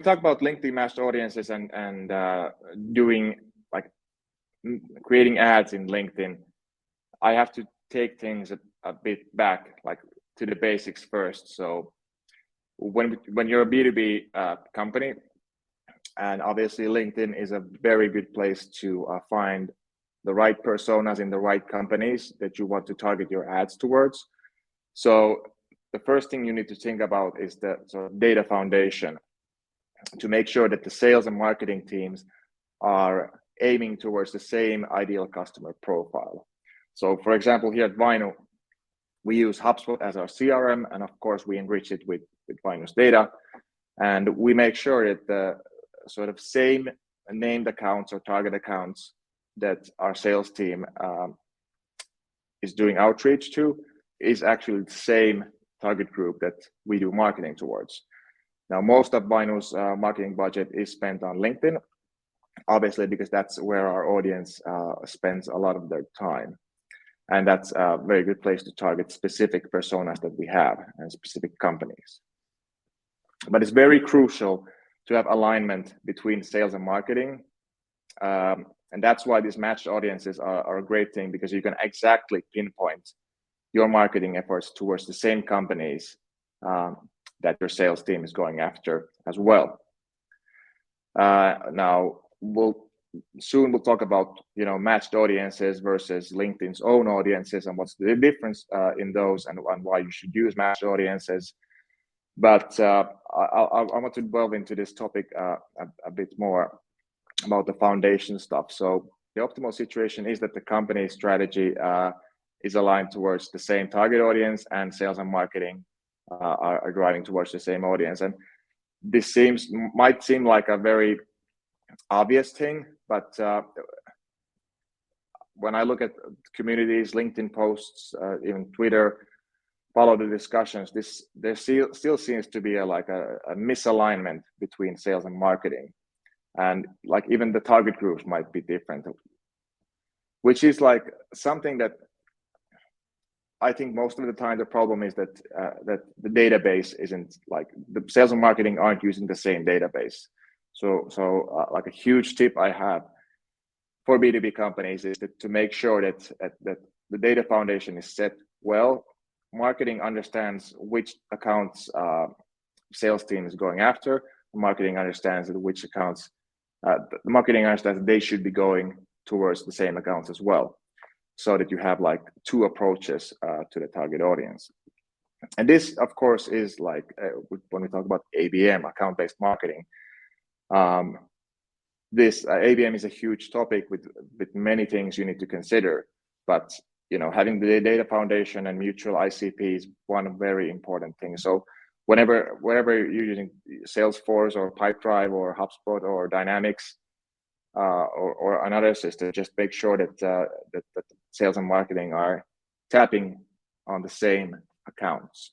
talk about LinkedIn matched audiences and doing like creating ads in LinkedIn, I have to take things a bit back, like to the basics first. So when you're a B2B company, and obviously LinkedIn is a very good place to find the right personas in the right companies that you want to target your ads towards. So the first thing you need to think about is the sort of data foundation to make sure that the sales and marketing teams are aiming towards the same ideal customer profile. So for example, here at Vainu, we use HubSpot as our CRM, and of course we enrich it with Vainu's data. And we make sure that the sort of same named accounts or target accounts that our sales team is doing outreach to is actually the same target group that we do marketing towards. Now, most of Vainu's marketing budget is spent on LinkedIn, obviously, because that's where our audience spends a lot of their time. And that's a very good place to target specific personas that we have and specific companies. But it's very crucial to have alignment between sales and marketing. And that's why these matched audiences are a great thing, because you can exactly pinpoint your marketing efforts towards the same companies that your sales team is going after as well. Now, we'll talk about matched audiences versus LinkedIn's own audiences and what's the difference in those and why you should use matched audiences. But I want to delve into this topic a bit more about the foundation stuff. So the optimal situation is that the company strategy is aligned towards the same target audience, and sales and marketing are driving towards the same audience. And this might seem like a very obvious thing, but when I look at communities, LinkedIn posts, even Twitter, follow the discussions, there still seems to be a misalignment between sales and marketing, and like even the target groups might be different, which is like something that I think most of the time the problem is that the database isn't, like, the sales and marketing aren't using the same database. So like a huge tip I have for B2B companies is to make sure that the data foundation is set well. Marketing understands which accounts sales team is going after. Marketing understands which accounts marketing understands they should be going towards the same accounts as well, so that you have like two approaches to the target audience. And this, of course, is like when we talk about ABM, account-based marketing. This ABM is a huge topic with many things you need to consider, but having the data foundation and mutual ICP is one very important thing. So wherever you're using Salesforce or Pipedrive or HubSpot or Dynamics or another system, just make sure that sales and marketing are tapping on the same accounts.